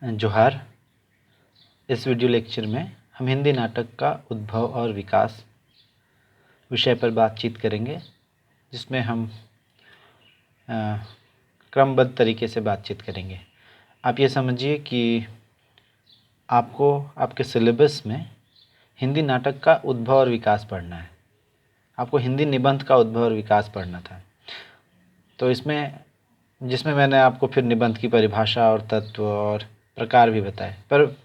जोहार। इस video lecture में हम हिंदी नाटक का उद्भव और विकास विषय पर बातचीत करेंगे, जिसमें हम क्रमबद्ध तरीके से बातचीत करेंगे। आप ये समझिए कि आपको आपके सिलेबस में हिंदी नाटक का उद्भव और विकास पढ़ना है। आपको हिंदी निबंध का उद्भव और विकास पढ़ना था। तो जिसमें मैंने आपको फिर निबंध की परिभाषा और तत्व और प्रकार भी बताए, पर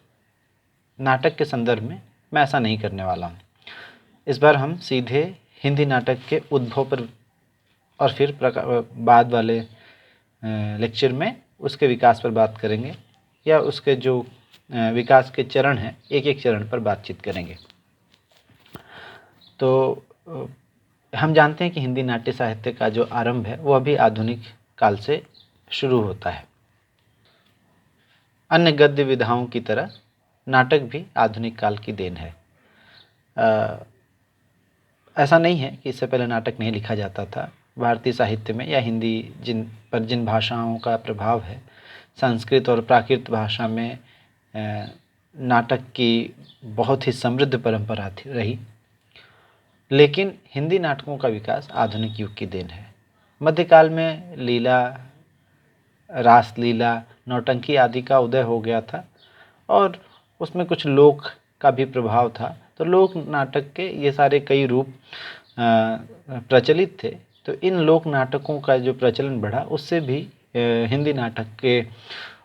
नाटक के संदर्भ में मैं ऐसा नहीं करने वाला हूँ। इस बार हम सीधे हिंदी नाटक के उद्भव पर और फिर बाद वाले लेक्चर में उसके विकास पर बात करेंगे, या उसके जो विकास के चरण हैं, एक एक चरण पर बातचीत करेंगे। तो हम जानते हैं कि हिंदी नाट्य साहित्य का जो आरंभ है वो अभी आधुनिक काल से शुरू होता है। अन्य गद्य विधाओं की तरह नाटक भी आधुनिक काल की देन है। ऐसा नहीं है कि इससे पहले नाटक नहीं लिखा जाता था। भारतीय साहित्य में या हिंदी जिन भाषाओं का प्रभाव है, संस्कृत और प्राकृत भाषा में नाटक की बहुत ही समृद्ध परंपरा रही। लेकिन हिंदी नाटकों का विकास आधुनिक युग की देन है। मध्यकाल में लीला, रासलीला, नौटंकी आदि का उदय हो गया था और उसमें कुछ लोक का भी प्रभाव था। तो लोक नाटक के ये सारे कई रूप प्रचलित थे। तो इन लोक नाटकों का जो प्रचलन बढ़ा, उससे भी हिंदी नाटक के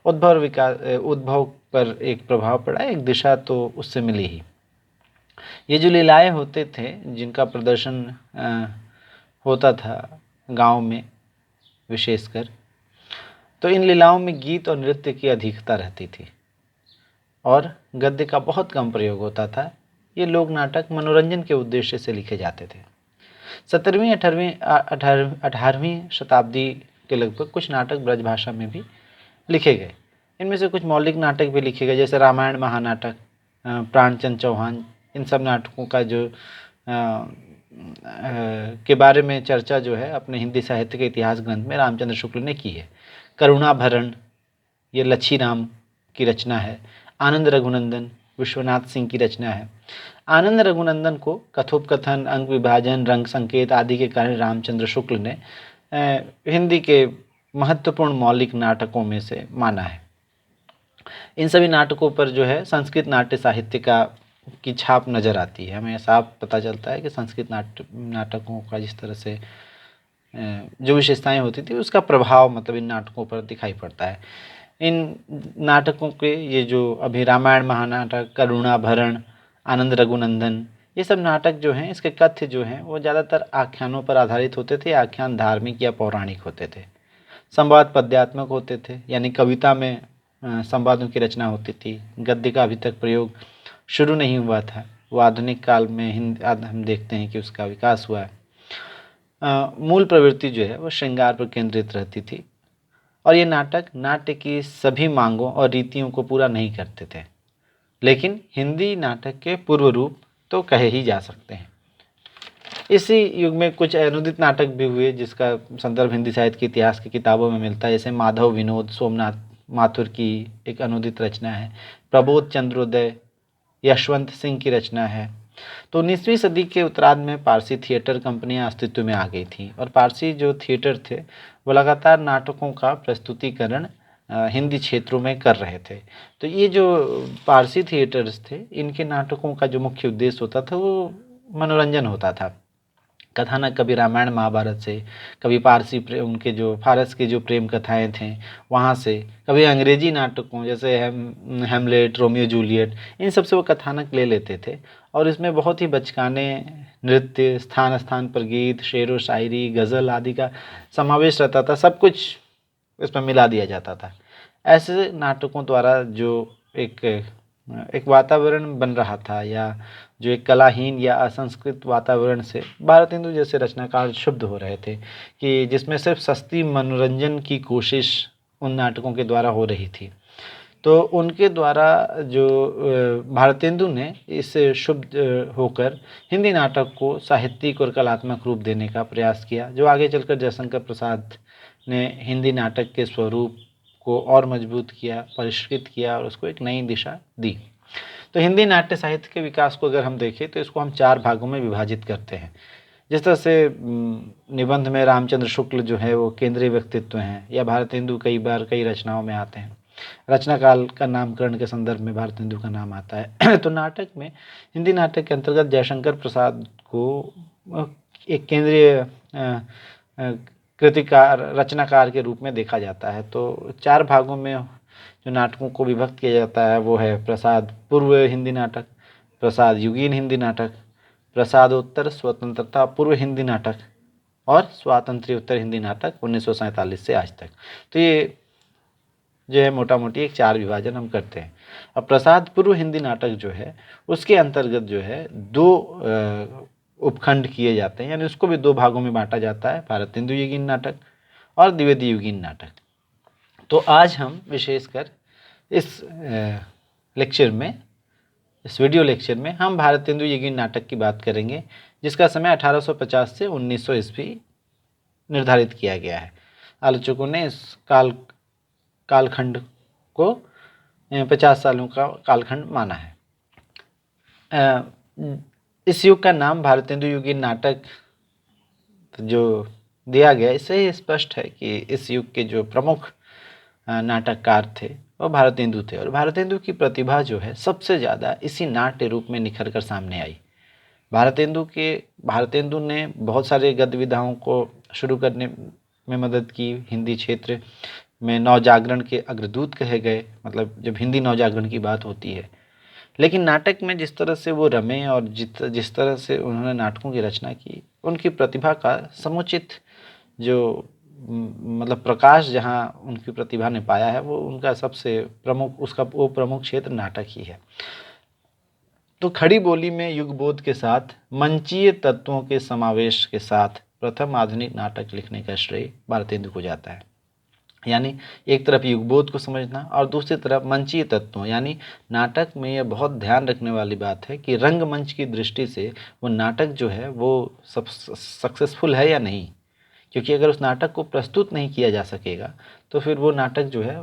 उद्भव पर एक प्रभाव पड़ा, एक दिशा तो उससे मिली ही। ये जो लीलाएं होते थे, जिनका प्रदर्शन होता था गांव में विशेषकर, तो इन लीलाओं में गीत और नृत्य की अधिकता रहती थी और गद्य का बहुत कम प्रयोग होता था। ये लोक नाटक मनोरंजन के उद्देश्य से लिखे जाते थे। 17वीं 18वीं शताब्दी के लगभग कुछ नाटक ब्रजभाषा में भी लिखे गए। इनमें से कुछ मौलिक नाटक भी लिखे गए, जैसे रामायण महानाटक, प्राणचंद चौहान। इन सब नाटकों का जो के बारे में चर्चा जो है अपने हिंदी साहित्य के इतिहास ग्रंथ में रामचंद्र शुक्ल ने की है। करुणाभरण ये लच्छी राम की रचना है। आनंद रघुनंदन विश्वनाथ सिंह की रचना है। आनंद रघुनंदन को कथोपकथन, अंक विभाजन, रंग संकेत आदि के कारण रामचंद्र शुक्ल ने हिंदी के महत्वपूर्ण मौलिक नाटकों में से माना है। इन सभी नाटकों पर जो है संस्कृत नाट्य साहित्य की छाप नज़र आती है। हमें साफ पता चलता है कि संस्कृत नाटकों का जिस तरह से जो विशेषताएं होती थी, उसका प्रभाव मतलब इन नाटकों पर दिखाई पड़ता है। इन नाटकों के ये जो अभी रामायण महानाटक, करुणाभरण, आनंद रघुनंदन, ये सब नाटक जो हैं, इसके कथ्य जो हैं वो ज़्यादातर आख्यानों पर आधारित होते थे। आख्यान धार्मिक या पौराणिक होते थे। संवाद पद्यात्मक होते थे, यानी कविता में संवादों की रचना होती थी। गद्य का अभी तक प्रयोग शुरू नहीं हुआ था। वो आधुनिक काल में हम देखते हैं कि उसका विकास हुआ है। मूल प्रवृत्ति जो है वो श्रृंगार पर केंद्रित रहती थी और ये नाटक नाट्य की सभी मांगों और रीतियों को पूरा नहीं करते थे, लेकिन हिंदी नाटक के पूर्व रूप तो कहे ही जा सकते हैं। इसी युग में कुछ अनुदित नाटक भी हुए, जिसका संदर्भ हिंदी साहित्य के इतिहास की किताबों में मिलता है, जैसे माधव विनोद सोमनाथ माथुर की एक अनुदित रचना है। प्रबोध चंद्रोदय यशवंत सिंह की रचना है। तो 19वीं सदी के उत्तरार्ध में पारसी थिएटर कंपनियां अस्तित्व में आ गई थीं और पारसी जो थिएटर थे वो लगातार नाटकों का प्रस्तुतिकरण हिंदी क्षेत्रों में कर रहे थे। तो ये जो पारसी थिएटर्स थे, इनके नाटकों का जो मुख्य उद्देश्य होता था वो मनोरंजन होता था। कथानक कभी रामायण महाभारत से, कभी उनके जो फारस की जो प्रेम कथाएं थे वहाँ से, कभी अंग्रेजी नाटकों जैसे हेमलेट, रोमियो जूलियट, इन सब से वो कथानक ले लेते थे और इसमें बहुत ही बचकाने नृत्य, स्थान स्थान पर गीत, शेर व शायरी, गज़ल आदि का समावेश रहता था। सब कुछ इसमें मिला दिया जाता था। ऐसे नाटकों द्वारा जो एक वातावरण बन रहा था, या जो एक कलाहीन या असंस्कृत वातावरण से भारतेंदु जैसे रचनाकार क्षुब्ध हो रहे थे, कि जिसमें सिर्फ सस्ती मनोरंजन की कोशिश उन नाटकों के द्वारा हो रही थी। तो उनके द्वारा जो भारतेंदु ने इससे क्षुब्ध होकर हिंदी नाटक को साहित्यिक और कलात्मक रूप देने का प्रयास किया, जो आगे चलकर जयशंकर प्रसाद ने हिंदी नाटक के स्वरूप को और मजबूत किया, परिष्कृत किया और उसको एक नई दिशा दी। तो हिंदी नाट्य साहित्य के विकास को अगर हम देखें तो इसको हम 4 भागों में विभाजित करते हैं। जिस तरह से निबंध में रामचंद्र शुक्ल जो है वो केंद्रीय व्यक्तित्व हैं, या भारतेंदु कई बार कई रचनाओं में आते हैं। रचना काल का नामकरण के संदर्भ में भारतेंदु का नाम आता है। तो नाटक में, हिंदी नाटक के अंतर्गत जयशंकर प्रसाद को एक केंद्रीय कृतिकार, रचनाकार के रूप में देखा जाता है। तो 4 भागों में जो नाटकों को विभक्त किया जाता है वो है प्रसाद पूर्व हिंदी नाटक, प्रसाद युगीन हिंदी नाटक, प्रसादोत्तर स्वतंत्रता पूर्व हिंदी नाटक और स्वातंत्र्योत्तर हिंदी नाटक 1947 से आज तक। तो ये जो है मोटा मोटी एक 4 विभाजन हम करते हैं। अब प्रसाद पूर्व हिंदी नाटक जो है उसके अंतर्गत जो है 2 उपखंड किए जाते हैं, यानी उसको भी 2 भागों में बांटा जाता है, भारतेंदु युगीन नाटक और द्विवेदी युगीन नाटक। तो आज हम विशेषकर इस लेक्चर में, इस वीडियो लेक्चर में हम भारतेंदु युगीन नाटक की बात करेंगे, जिसका समय 1850 से 1900 ईस्वी निर्धारित किया गया है। आलोचकों ने इस कालखंड को 50 सालों का कालखंड माना है। इस युग का नाम भारतेंदु युगीन नाटक जो दिया गया, इससे ही स्पष्ट है कि इस युग के जो प्रमुख नाटककार थे वो भारतेंदु थे, और भारतेंदु की प्रतिभा जो है सबसे ज़्यादा इसी नाट्य रूप में निखर कर सामने आई। भारतेंदु ने बहुत सारे गद्य विधाओं को शुरू करने में मदद की। हिंदी क्षेत्र में नवजागरण के अग्रदूत कहे गए, मतलब जब हिंदी नवजागरण की बात होती है। लेकिन नाटक में जिस तरह से वो रमे और जिस तरह से उन्होंने नाटकों की रचना की, उनकी प्रतिभा का समुचित जो मतलब प्रकाश जहाँ उनकी प्रतिभा ने पाया है, वो उनका सबसे प्रमुख, उसका वो प्रमुख क्षेत्र नाटक ही है। तो खड़ी बोली में युगबोध के साथ मंचीय तत्वों के समावेश के साथ प्रथम आधुनिक नाटक लिखने का श्रेय भारतेंदु को जाता है। यानी एक तरफ युगबोध को समझना और दूसरी तरफ मंचीय तत्वों, यानी नाटक में यह बहुत ध्यान रखने वाली बात है कि रंगमंच की दृष्टि से वो नाटक जो है वो सब सक्सेसफुल है या नहीं। क्योंकि अगर उस नाटक को प्रस्तुत नहीं किया जा सकेगा तो फिर वो नाटक जो है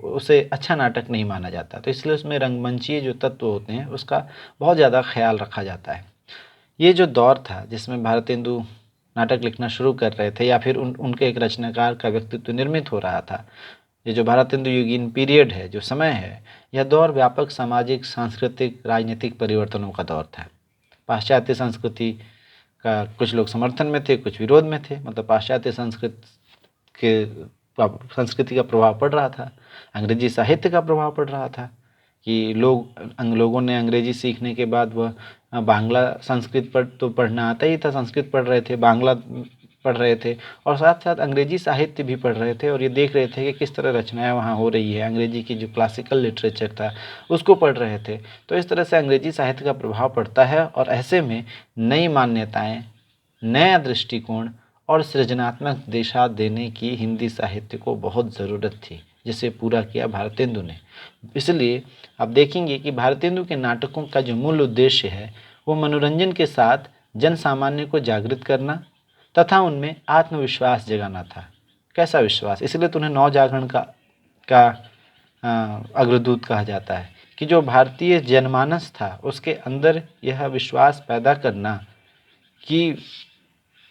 उसे अच्छा नाटक नहीं माना जाता। तो इसलिए उसमें रंगमंचीय जो तत्व होते हैं उसका बहुत ज़्यादा ख्याल रखा जाता है। ये जो दौर था जिसमें भारतेंदु नाटक लिखना शुरू कर रहे थे, या फिर उनके एक रचनाकार का व्यक्तित्व निर्मित हो रहा था, ये जो भारतेंदु युगीन पीरियड है, जो समय है, यह दौर व्यापक सामाजिक, सांस्कृतिक, राजनीतिक परिवर्तनों का दौर था। पाश्चात्य संस्कृति का कुछ लोग समर्थन में थे, कुछ विरोध में थे। मतलब पाश्चात्य संस्कृति का प्रभाव पड़ रहा था, अंग्रेजी साहित्य का प्रभाव पड़ रहा था कि लोगों ने अंग्रेजी सीखने के बाद वह बांग्ला संस्कृत पर तो पढ़ना आता ही था, संस्कृत पढ़ रहे थे, बांग्ला पढ़ रहे थे और साथ साथ अंग्रेजी साहित्य भी पढ़ रहे थे, और ये देख रहे थे कि किस तरह रचनाएं वहाँ हो रही है। अंग्रेजी की जो क्लासिकल लिटरेचर था उसको पढ़ रहे थे। तो इस तरह से अंग्रेजी साहित्य का प्रभाव पड़ता है, और ऐसे में नई मान्यताएं, नया दृष्टिकोण और सृजनात्मक दिशा देने की हिंदी साहित्य को बहुत ज़रूरत थी, जिसे पूरा किया भारतेंदु ने। इसलिए आप देखेंगे कि भारतेंदु के नाटकों का जो मूल उद्देश्य है वो मनोरंजन के साथ जन सामान्य को जागृत करना तथा उनमें आत्मविश्वास जगाना था। कैसा विश्वास? इसलिए तो उन्हें नवजागरण का अग्रदूत कहा जाता है कि जो भारतीय जनमानस था उसके अंदर यह विश्वास पैदा करना कि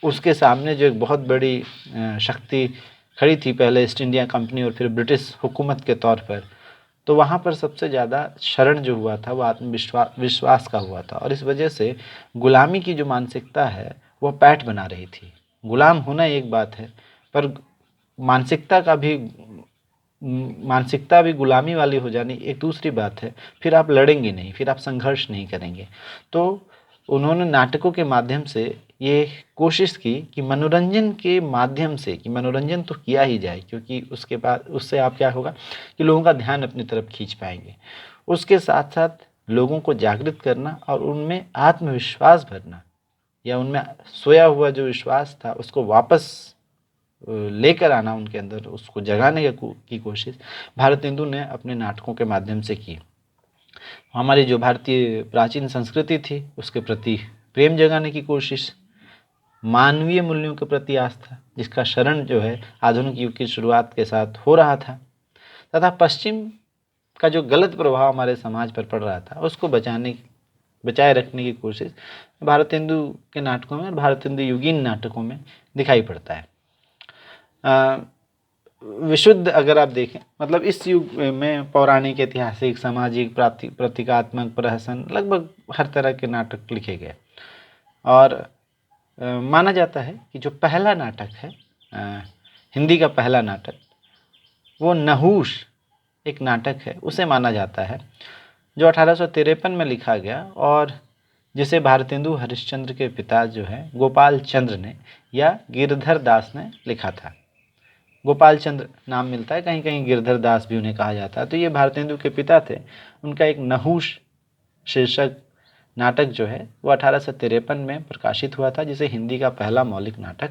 उसके सामने जो एक बहुत बड़ी शक्ति खड़ी थी, पहले ईस्ट इंडिया कंपनी और फिर ब्रिटिश हुकूमत के तौर पर, तो वहाँ पर सबसे ज़्यादा शरण जो हुआ था वो आत्मविश्वास का हुआ था। और इस वजह से गुलामी की जो मानसिकता है वो पैठ बना रही थी। गुलाम होना एक बात है, पर मानसिकता भी गुलामी वाली हो जानी एक दूसरी बात है। फिर आप लड़ेंगे नहीं, फिर आप संघर्ष नहीं करेंगे। तो उन्होंने नाटकों के माध्यम से ये कोशिश की कि मनोरंजन के माध्यम से, कि मनोरंजन तो किया ही जाए, क्योंकि उसके बाद उससे आप क्या होगा कि लोगों का ध्यान अपनी तरफ खींच पाएंगे। उसके साथ साथ लोगों को जागृत करना और उनमें आत्मविश्वास भरना, या उनमें सोया हुआ जो विश्वास था उसको वापस लेकर आना उनके अंदर, उसको जगाने की कोशिश भारतेंदु ने अपने नाटकों के माध्यम से की। हमारी जो भारतीय प्राचीन संस्कृति थी उसके प्रति प्रेम जगाने की कोशिश, मानवीय मूल्यों के प्रति आस्था, जिसका शरण जो है आधुनिक युग की शुरुआत के साथ हो रहा था, तथा पश्चिम का जो गलत प्रभाव हमारे समाज पर पड़ रहा था उसको बचाए रखने की कोशिश भारतेंदु के नाटकों में और भारतेंदु युगीन नाटकों में दिखाई पड़ता है। विशुद्ध अगर आप देखें, मतलब इस युग में पौराणिक, ऐतिहासिक, सामाजिक, प्रतीकात्मक, प्रहसन, लगभग हर तरह के नाटक लिखे गए। और माना जाता है कि जो पहला नाटक है, हिंदी का पहला नाटक, वो नहुष एक नाटक है, उसे माना जाता है, जो 1853 में लिखा गया और जिसे भारतेंदु हरिश्चंद्र के पिता जो है गोपाल चंद्र ने या गिरधर दास ने लिखा था। गोपाल चंद्र नाम मिलता है, कहीं कहीं गिरधर दास भी उन्हें कहा जाता है। तो ये भारतेंदु के पिता थे, उनका एक नहुष शीर्षक नाटक जो है वो 1853 में प्रकाशित हुआ था, जिसे हिंदी का पहला मौलिक नाटक,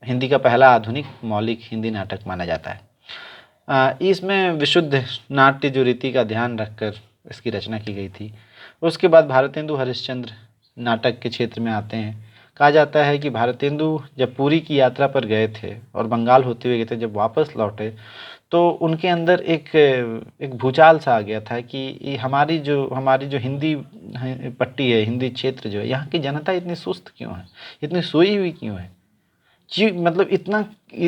हिंदी का पहला आधुनिक मौलिक हिंदी नाटक माना जाता है। इसमें विशुद्ध नाट्य जो रीति का ध्यान रखकर इसकी रचना की गई थी। उसके बाद भारतेंदु हरिश्चंद्र नाटक के क्षेत्र में आते हैं। कहा जाता है कि भारतेंदु जब पुरी की यात्रा पर गए थे और बंगाल होते हुए गए थे, जब वापस लौटे तो उनके अंदर एक भूचाल सा आ गया था कि हमारी जो हिंदी पट्टी है, हिंदी क्षेत्र जो है, यहाँ की जनता इतनी सुस्त क्यों है, इतनी सोई हुई क्यों है, मतलब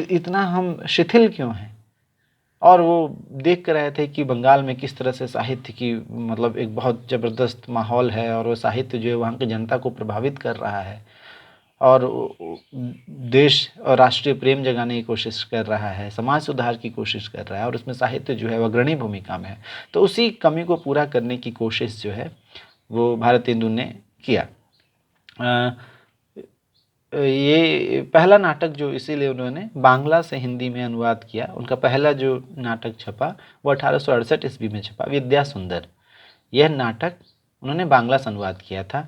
इतना हम शिथिल क्यों हैं। और वो देख कर रहे थे कि बंगाल में किस तरह से साहित्य की मतलब एक बहुत ज़बरदस्त माहौल है और वो साहित्य जो है वहाँ की जनता को प्रभावित कर रहा है और देश और राष्ट्रीय प्रेम जगाने की कोशिश कर रहा है, समाज सुधार की कोशिश कर रहा है और उसमें साहित्य जो है वो अग्रणी भूमिका में है। तो उसी कमी को पूरा करने की कोशिश जो है वो भारतेंदु ने किया। ये पहला नाटक जो इसीलिए उन्होंने बांग्ला से हिंदी में अनुवाद किया। उनका पहला जो नाटक छपा वो 1868 ईस्वी में छपा, विद्या सुंदर। यह नाटक उन्होंने बांग्ला से अनुवाद किया था।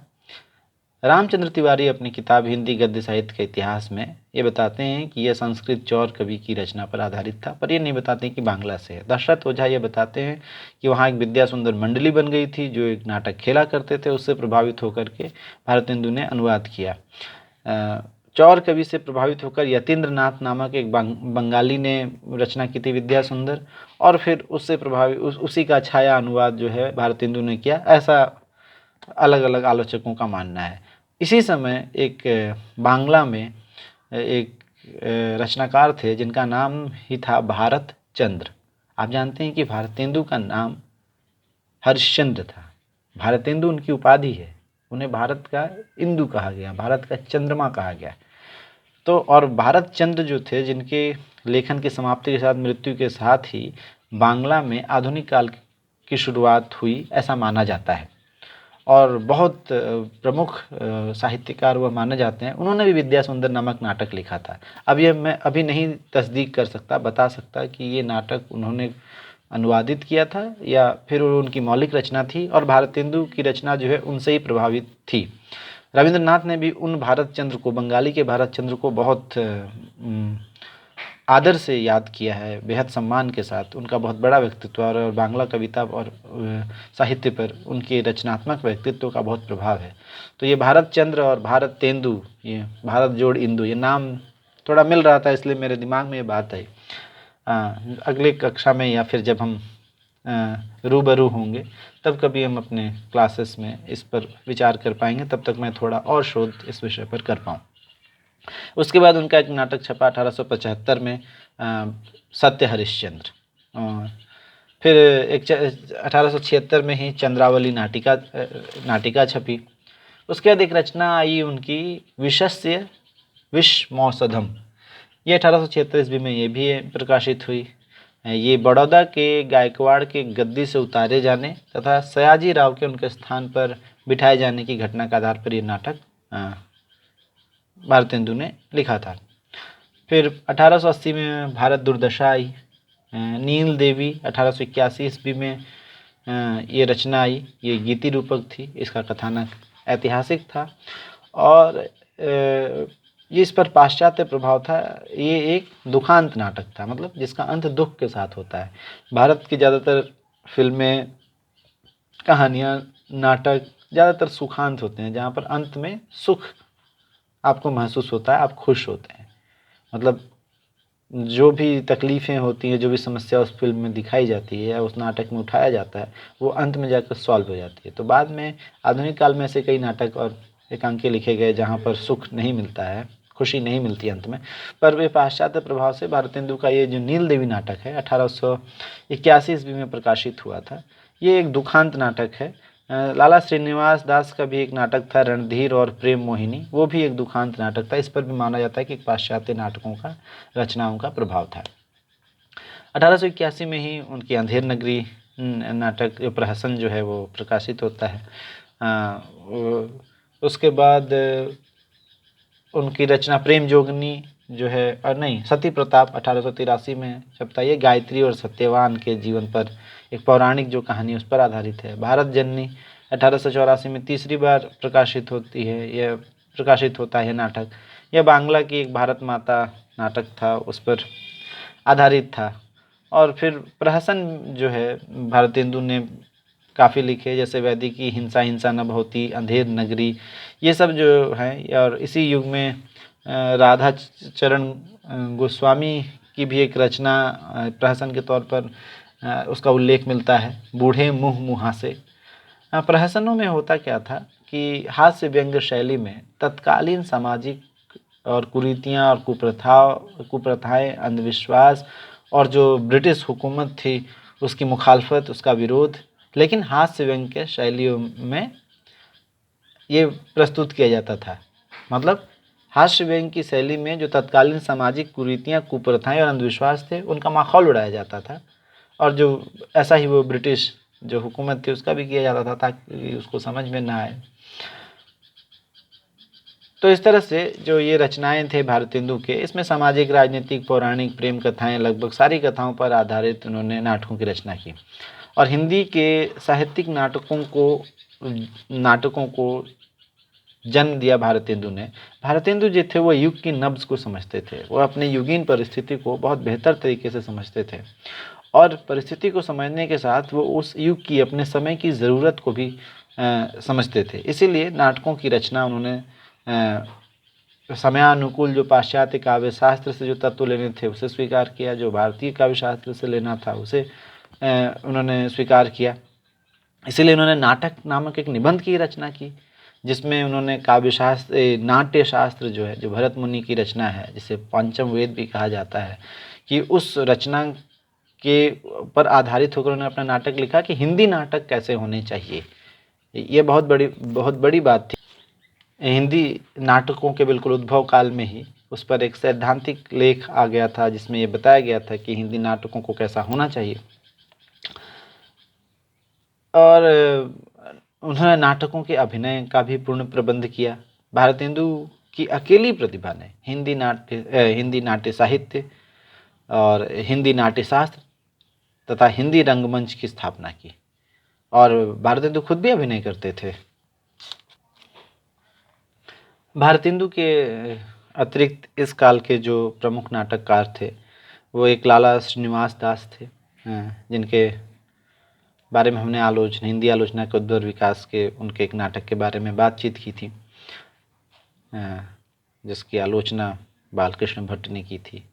रामचंद्र तिवारी अपनी किताब हिंदी गद्य साहित्य के इतिहास में ये बताते हैं कि यह संस्कृत चौर कवि की रचना पर आधारित था, पर ये नहीं बताते कि बांग्ला से है। दशरथ ओझा ये बताते हैं कि वहाँ एक विद्या सुंदर मंडली बन गई थी जो एक नाटक खेला करते थे, उससे प्रभावित होकर के भारतेंदु ने अनुवाद किया। चौर कवि से प्रभावित होकर यतीन्द्र नाथ नामक एक बंगाली ने रचना की थी विद्या सुंदर, और फिर उससे प्रभावित उसी का छाया अनुवाद जो है भारतेंदु ने किया, ऐसा अलग अलग आलोचकों का मानना है। इसी समय एक बांग्ला में एक रचनाकार थे जिनका नाम ही था भारत चंद्र। आप जानते हैं कि भारतेंदु का नाम हरिश्चंद्र था, भारतेंदु उनकी उपाधि है, उन्हें भारत का इंदु कहा गया, भारत का चंद्रमा कहा गया। तो और भारत चंद्र जो थे, जिनके लेखन की समाप्ति के साथ, मृत्यु के साथ ही बांग्ला में आधुनिक काल की शुरुआत हुई, ऐसा माना जाता है। और बहुत प्रमुख साहित्यकार वह माने जाते हैं। उन्होंने भी विद्या सुंदर नामक नाटक लिखा था। अब ये मैं अभी नहीं तस्दीक कर सकता, बता सकता कि ये नाटक उन्होंने अनुवादित किया था या फिर उनकी मौलिक रचना थी, और भारतेंदु की रचना जो है उनसे ही प्रभावित थी। रविंद्रनाथ ने भी उन भारत चंद्र को, बंगाली के भारत चंद्र को बहुत आदर से याद किया है, बेहद सम्मान के साथ। उनका बहुत बड़ा व्यक्तित्व और बांग्ला कविता और साहित्य पर उनके रचनात्मक व्यक्तित्व का बहुत प्रभाव है। तो ये भारत चंद्र और भारत तेंदु, ये भारत जोड़ इंदु, ये नाम थोड़ा मिल रहा था, इसलिए मेरे दिमाग में ये बात आई। अगले कक्षा में या फिर जब हम रूबरू होंगे तब कभी हम अपने क्लासेस में इस पर विचार कर पाएंगे, तब तक मैं थोड़ा और शोध इस विषय पर कर पाऊँ। उसके बाद उनका एक नाटक छपा 1875 में, सत्य हरिश्चंद्र। फिर 1876 में ही चंद्रावली नाटिका छपी। उसके बाद एक रचना आई उनकी विषस्य विषमौसधम, ये 1876 ईस्वी में ये भी प्रकाशित हुई। ये बड़ौदा के गायकवाड़ के गद्दी से उतारे जाने तथा सयाजी राव के उनके स्थान पर बिठाए जाने की घटना के आधार पर ये नाटक भारतेंदु ने लिखा था। फिर 1880 में भारत दुर्दशा आई। नील देवी 1881 ईस्वी में ये रचना आई। ये गीति रूपक थी, इसका कथानक ऐतिहासिक था और ये इस पर पाश्चात्य प्रभाव था। ये एक दुखांत नाटक था, मतलब जिसका अंत दुख के साथ होता है। भारत की ज़्यादातर फिल्में, कहानियाँ, नाटक ज़्यादातर सुखांत होते हैं, जहाँ पर अंत में सुख आपको महसूस होता है, आप खुश होते हैं। मतलब जो भी तकलीफ़ें होती हैं, जो भी समस्या उस फ़िल्म में दिखाई जाती है या उस नाटक में उठाया जाता है, वो अंत में जाकर सॉल्व हो जाती है। तो बाद में आधुनिक काल में ऐसे कई नाटक और एकांकी लिखे गए जहाँ पर सुख नहीं मिलता है, खुशी नहीं मिलती अंत में। पर वे पाश्चात्य प्रभाव से भारतेंदु का ये जो नील देवी नाटक है 1881 ईस्वी में प्रकाशित हुआ था। ये एक दुखांत नाटक है। लाला श्रीनिवास दास का भी एक नाटक था रणधीर और प्रेम मोहिनी, वो भी एक दुखांत नाटक था। इस पर भी माना जाता है कि पाश्चात्य नाटकों का रचनाओं का प्रभाव था। 1881 में ही उनकी अंधेर नगरी नाटक प्रहसन जो है वो प्रकाशित होता है। उसके बाद उनकी रचना प्रेम जोगनी जो है, और नहीं, सती प्रताप 1883 में छपता है। ये गायत्री और सत्यवान के जीवन पर एक पौराणिक जो कहानी उस पर आधारित है। भारत जननी 1884 में तीसरी बार प्रकाशित होती है, यह प्रकाशित होता है नाटक। यह बांग्ला की एक भारत माता नाटक था, उस पर आधारित था। और फिर प्रहसन जो है भारतेंदु ने काफ़ी लिखे, जैसे वैदिकी, हिंसा हिंसा न भवति, अंधेर नगरी, ये सब जो हैं। और इसी युग में राधा चरण गोस्वामी की भी एक रचना प्रहसन के तौर पर उसका उल्लेख मिलता है, बूढ़े मुँह मुहासे। प्रहसनों में होता क्या था कि हास्य व्यंग्य शैली में तत्कालीन सामाजिक और कुरीतियाँ और कुप्रथाएं, अंधविश्वास और जो ब्रिटिश हुकूमत थी उसकी मुखालफत, उसका विरोध, लेकिन हास्य व्यंग्य शैलियों में ये प्रस्तुत किया जाता था। मतलब हास्य व्यंग्य की शैली में जो तत्कालीन सामाजिक कुरीतियाँ, कुप्रथाएं और अंधविश्वास थे, उनका माहौल उड़ाया जाता था। और जो ऐसा ही वो ब्रिटिश जो हुकूमत थी उसका भी किया जाता था ताकि उसको समझ में ना आए। तो इस तरह से जो ये रचनाएं थे भारतेंदु के, इसमें सामाजिक, राजनीतिक, पौराणिक, प्रेम कथाएं, लगभग सारी कथाओं पर आधारित उन्होंने नाटकों की रचना की। और हिंदी के साहित्यिक नाटकों को जन्म दिया भारतेंदु ने। भारतेंदु जो थे वो युग की नब्ज़ को समझते थे, वो अपने युगीन परिस्थिति को बहुत बेहतर तरीके से समझते थे। और परिस्थिति को समझने के साथ वो उस युग की, अपने समय की ज़रूरत को भी समझते थे। इसीलिए नाटकों की रचना उन्होंने समयानुकूल जो पाश्चात्य काव्य शास्त्र से जो तत्व लेने थे उसे स्वीकार किया, जो भारतीय काव्य शास्त्र से लेना था उसे उन्होंने स्वीकार किया। इसीलिए उन्होंने नाटक नामक एक निबंध की रचना की, जिसमें उन्होंने काव्य शास्त्र, नाट्य शास्त्र जो है, जो भरत मुनि की रचना है, जिसे पंचम वेद भी कहा जाता है, कि उस रचना के पर आधारित होकर उन्होंने अपना नाटक लिखा कि हिंदी नाटक कैसे होने चाहिए। ये बहुत बड़ी बात थी। हिंदी नाटकों के बिल्कुल उद्भव काल में ही उस पर एक सैद्धांतिक लेख आ गया था, जिसमें ये बताया गया था कि हिंदी नाटकों को कैसा होना चाहिए। और उन्होंने नाटकों के अभिनय का भी पूर्ण प्रबंध किया। भारतेंदु की अकेली प्रतिभा ने हिंदी नाट्य साहित्य और हिंदी नाट्य शास्त्र तथा हिंदी रंगमंच की स्थापना की। और भारतेंदु खुद भी अभिनय करते थे। भारतेंदु के अतिरिक्त इस काल के जो प्रमुख नाटककार थे वो एक लाला श्रीनिवास दास थे, जिनके बारे में हमने हिंदी आलोचना के उद्भव विकास के उनके एक नाटक के बारे में बातचीत की थी, जिसकी आलोचना बालकृष्ण भट्ट ने की थी।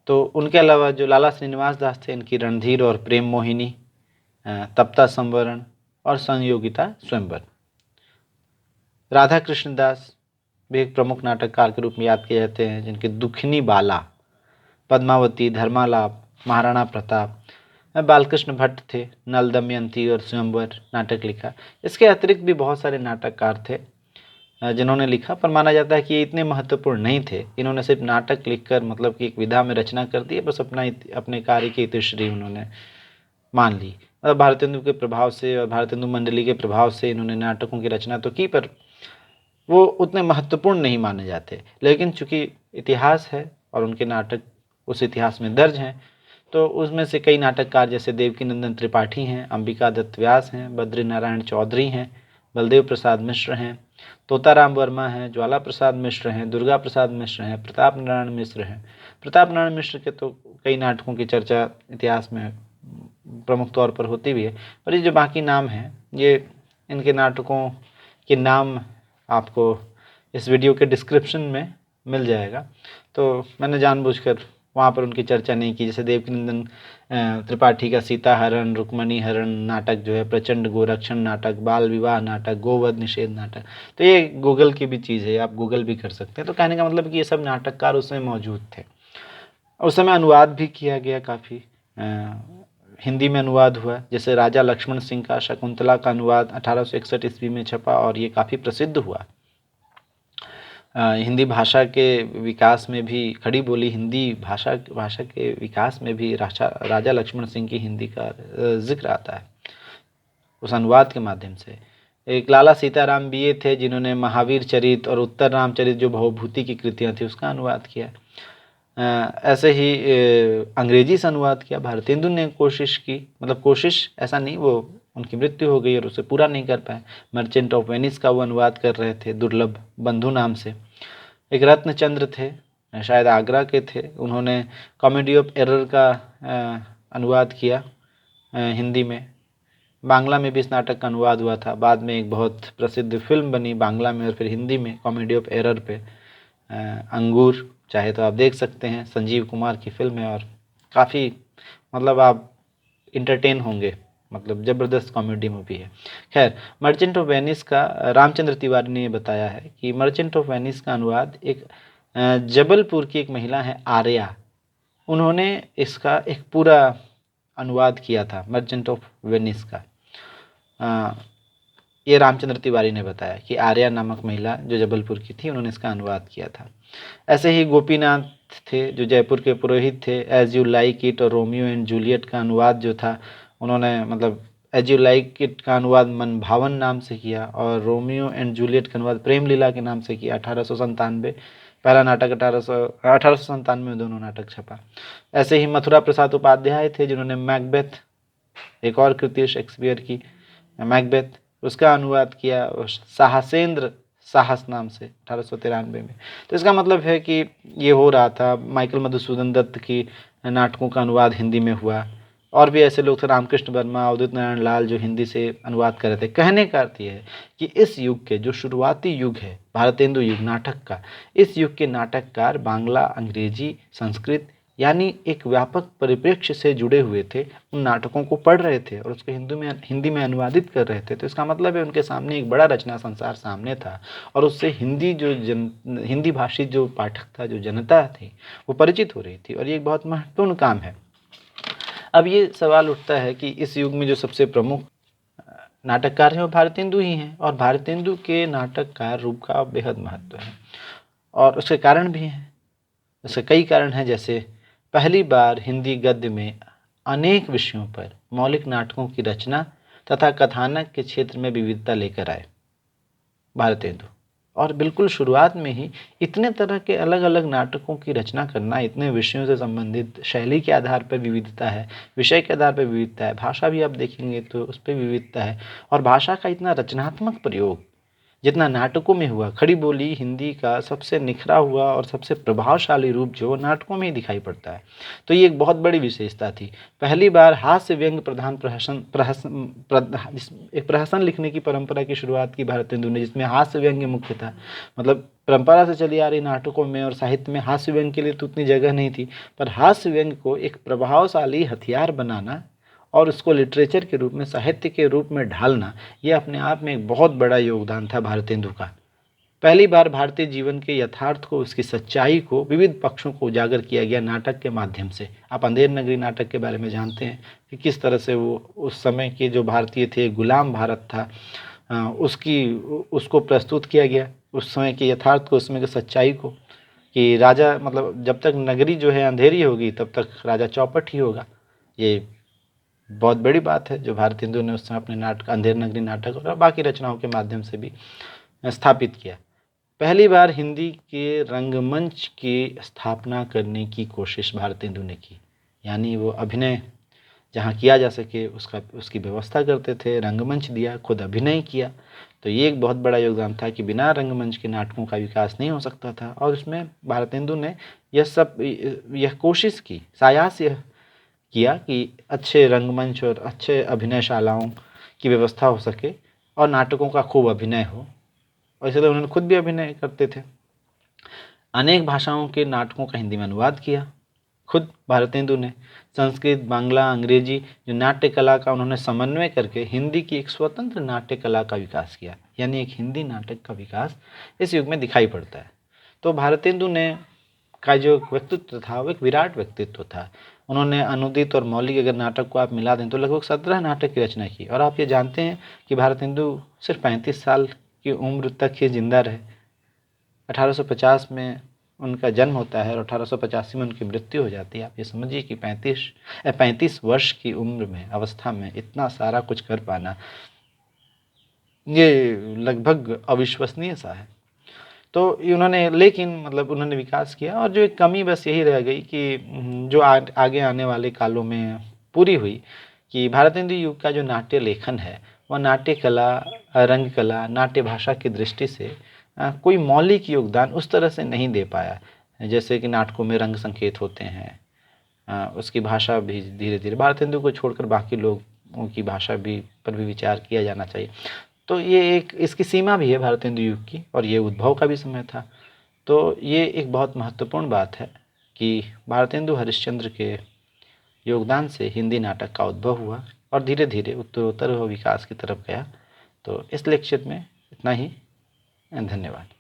तो उनके अलावा जो लाला श्रीनिवास दास थे, इनकी रणधीर और प्रेम मोहिनी, तप्ता संवरण और संयोगिता स्वयंवर। राधा कृष्ण दास भी एक प्रमुख नाटककार के रूप में याद किए जाते हैं, जिनके दुखनी बाला, पद्मावती, धर्मालाप, महाराणा प्रताप। बालकृष्ण भट्ट थे, नल दमयंती और स्वयंवर नाटक लिखा। इसके अतिरिक्त भी बहुत सारे नाटककार थे जिन्होंने लिखा, पर माना जाता है कि ये इतने महत्वपूर्ण नहीं थे। इन्होंने सिर्फ नाटक लिखकर, मतलब कि एक विधा में रचना कर दी, बस अपने कार्य की इतिश्री उन्होंने मान ली। भारतेंदु के प्रभाव से और भारतेंदु मंडली के प्रभाव से इन्होंने नाटकों की रचना तो की, पर वो उतने महत्वपूर्ण नहीं माने जाते। लेकिन चूंकि इतिहास है और उनके नाटक उस इतिहास में दर्ज हैं, तो उसमें से कई नाटककार जैसे देवकीनंदन त्रिपाठी हैं, अंबिका दत्त व्यास हैं, बद्री नारायण चौधरी हैं, बलदेव प्रसाद मिश्र हैं, तोताराम वर्मा हैं, ज्वाला प्रसाद मिश्र हैं, दुर्गा प्रसाद मिश्र हैं, प्रताप नारायण मिश्र हैं। प्रताप नारायण मिश्र के तो कई नाटकों की चर्चा इतिहास में प्रमुख तौर पर होती भी है, पर ये जो बाकी नाम हैं, ये इनके नाटकों के नाम आपको इस वीडियो के डिस्क्रिप्शन में मिल जाएगा। तो मैंने जानबूझकर वहाँ पर उनकी चर्चा नहीं की। जैसे देवकीनंदन त्रिपाठी का सीताहरण, रुक्मणी हरण नाटक जो है, प्रचंड गोरक्षण नाटक, बाल विवाह नाटक, गोवध निषेध नाटक, तो ये गूगल की भी चीज़ है, आप गूगल भी कर सकते हैं। तो कहने का मतलब कि ये सब नाटककार उस समय मौजूद थे। उस समय अनुवाद भी किया गया काफ़ी, हिंदी में अनुवाद हुआ। जैसे राजा लक्ष्मण सिंह का शकुंतला का अनुवाद 1861 ईस्वी में छपा और ये काफ़ी प्रसिद्ध हुआ। हिंदी भाषा के विकास में भी, खड़ी बोली हिंदी भाषा के विकास में भी राजा लक्ष्मण सिंह की हिंदी का जिक्र आता है उस अनुवाद के माध्यम से। एक लाला सीताराम बीए थे जिन्होंने महावीर चरित और उत्तर रामचरित जो भवभूति की कृतियाँ थी उसका अनुवाद किया। ऐसे ही अंग्रेजी से अनुवाद किया भारतेंदु ने कोशिश की, मतलब कोशिश ऐसा नहीं, वो उनकी मृत्यु हो गई और उसे पूरा नहीं कर पाए। मर्चेंट ऑफ वेनिस का वो अनुवाद कर रहे थे दुर्लभ बंधु नाम से। एक रत्नचंद्र थे, शायद आगरा के थे, उन्होंने कॉमेडी ऑफ एरर का अनुवाद किया हिंदी में। बांग्ला में भी इस नाटक का अनुवाद हुआ था। बाद में एक बहुत प्रसिद्ध फिल्म बनी बांग्ला में और फिर हिंदी में कॉमेडी ऑफ एरर पे, अंगूर, चाहे तो आप देख सकते हैं, संजीव कुमार की फिल्म है और काफ़ी मतलब आप इंटरटेन होंगे, मतलब ज़बरदस्त कॉमेडी मूवी है। खैर, मर्चेंट ऑफ वेनिस का रामचंद्र तिवारी ने ये बताया है कि मर्चेंट ऑफ वेनिस का अनुवाद एक जबलपुर की एक महिला है आर्या, उन्होंने इसका एक पूरा अनुवाद किया था मर्चेंट ऑफ वेनिस का। ये रामचंद्र तिवारी ने बताया कि आर्या नामक महिला जो जबलपुर की थी उन्होंने इसका अनुवाद किया था। ऐसे ही गोपीनाथ थे जो जयपुर के पुरोहित थे, एज यू लाइक इट और रोमियो एंड जूलियट का अनुवाद जो था उन्होंने, मतलब एज यू लाइक इट का अनुवाद मनभावन नाम से किया और रोमियो एंड जूलियट का अनुवाद प्रेम लीला के नाम से किया 1897। पहला नाटक 1897 में दोनों नाटक छपा। ऐसे ही मथुरा प्रसाद उपाध्याय थे जिन्होंने मैकबेथ, एक और कृति शेक्सपियर की मैकबेथ, उसका अनुवाद किया साहसेंद्र साहस नाम से 1893 में। तो इसका मतलब है कि ये हो रहा था। माइकल मधुसूदन दत्त की नाटकों का अनुवाद हिंदी में हुआ और भी ऐसे लोग थे, रामकृष्ण वर्मा, उदित नारायण लाल, जो हिंदी से अनुवाद कर रहे थे। कहने का अर्थ ये है कि इस युग के जो शुरुआती युग है भारतेंदु युग नाटक का, इस युग के नाटककार बांग्ला, अंग्रेजी, संस्कृत यानी एक व्यापक परिप्रेक्ष्य से जुड़े हुए थे, उन नाटकों को पढ़ रहे थे और उसको हिंदी में अनुवादित कर रहे थे। तो इसका मतलब है उनके सामने एक बड़ा रचना संसार सामने था और उससे हिंदी भाषी जो पाठक था, जो जनता थी, वो परिचित हो रही थी और ये एक बहुत महत्वपूर्ण काम है। अब ये सवाल उठता है कि इस युग में जो सबसे प्रमुख नाटककार हैं वो भारतेंदु ही हैं और भारतेंदु के नाटककार रूप का बेहद महत्व है और उसके कारण भी हैं। उसके कई कारण हैं, जैसे पहली बार हिंदी गद्य में अनेक विषयों पर मौलिक नाटकों की रचना तथा कथानक के क्षेत्र में विविधता लेकर आए भारतेंदु। और बिल्कुल शुरुआत में ही इतने तरह के अलग अलग नाटकों की रचना करना, इतने विषयों से संबंधित, शैली के आधार पर विविधता है, विषय के आधार पर विविधता है, भाषा भी आप देखेंगे तो उस पर विविधता है और भाषा का इतना रचनात्मक प्रयोग जितना नाटकों में हुआ। खड़ी बोली हिंदी का सबसे निखरा हुआ और सबसे प्रभावशाली रूप जो नाटकों में ही दिखाई पड़ता है। तो ये एक बहुत बड़ी विशेषता थी। पहली बार हास्य व्यंग प्रधान एक प्रहसन लिखने की परंपरा की शुरुआत की भारतेंदु ने, जिसमें हास्य व्यंग मुख्य था। मतलब परंपरा से चली आ रही नाटकों में और साहित्य में हास्य व्यंग के लिए तो उतनी जगह नहीं थी, पर हास्य व्यंग को एक प्रभावशाली हथियार बनाना और उसको लिटरेचर के रूप में, साहित्य के रूप में ढालना, ये अपने आप में एक बहुत बड़ा योगदान था भारतेंदु का। पहली बार भारतीय जीवन के यथार्थ को, उसकी सच्चाई को, विविध पक्षों को उजागर किया गया नाटक के माध्यम से। आप अंधेर नगरी नाटक के बारे में जानते हैं कि किस तरह से वो उस समय के जो भारतीय थे, गुलाम भारत था, उसको प्रस्तुत किया गया, उस समय के यथार्थ को, उस समय की सच्चाई को, कि राजा, मतलब जब तक नगरी जो है अंधेरी होगी तब तक राजा चौपट ही होगा। ये बहुत बड़ी बात है जो भारतेंदु ने उस समय अपने नाटक, अंधेर नगरी नाटक और बाकी रचनाओं के माध्यम से भी स्थापित किया। पहली बार हिंदी के रंगमंच की स्थापना करने की कोशिश भारतेंदु ने की, यानी वो अभिनय जहाँ किया जा सके उसकी व्यवस्था करते थे, रंगमंच दिया, खुद अभिनय किया। तो ये एक बहुत बड़ा योगदान था कि बिना रंगमंच के नाटकों का विकास नहीं हो सकता था और उसमें भारतेंदु ने यह कोशिश की, सायास यह किया कि अच्छे रंगमंच और अच्छे अभिनयशालाओं की व्यवस्था हो सके और नाटकों का खूब अभिनय हो, और इसलिए उन्होंने खुद भी अभिनय करते थे। अनेक भाषाओं के नाटकों का हिंदी में अनुवाद किया। खुद भारतेंदु ने संस्कृत, बांग्ला, अंग्रेजी जो नाट्य कला का उन्होंने समन्वय करके हिंदी की एक स्वतंत्र नाट्य कला का विकास किया, यानी एक हिंदी नाटक का विकास इस युग में दिखाई पड़ता है। तो भारतेंदु ने का जो व्यक्तित्व था वो एक विराट व्यक्तित्व था। उन्होंने अनुदित और मौलिक अगर नाटक को आप मिला दें तो लगभग 17 नाटक की रचना की। और आप ये जानते हैं कि भारतेंदु सिर्फ 35 साल की उम्र तक ही जिंदा रहे। 1850 में उनका जन्म होता है और 1885 में उनकी मृत्यु हो जाती है। आप ये समझिए कि 35 वर्ष की उम्र में, अवस्था में इतना सारा कुछ कर पाना, ये लगभग अविश्वसनीय सा है। तो उन्होंने उन्होंने विकास किया, और जो एक कमी बस यही रह गई कि जो आगे आने वाले कालों में पूरी हुई, कि भारतेंदु युग का जो नाट्य लेखन है वह नाट्य कला, रंग कला, नाट्य भाषा की दृष्टि से कोई मौलिक योगदान उस तरह से नहीं दे पाया। जैसे कि नाटकों में रंग संकेत होते हैं, उसकी भाषा भी धीरे धीरे भारतेंदु को छोड़कर बाकी लोगों की भाषा भी पर भी विचार किया जाना चाहिए। तो ये एक इसकी सीमा भी है भारतेंदु युग की, और ये उद्भव का भी समय था। तो ये एक बहुत महत्वपूर्ण बात है कि भारतेंदु हरिश्चंद्र के योगदान से हिंदी नाटक का उद्भव हुआ और धीरे धीरे उत्तरोत्तर वह विकास की तरफ गया। तो इस लेक्चर में इतना ही। धन्यवाद।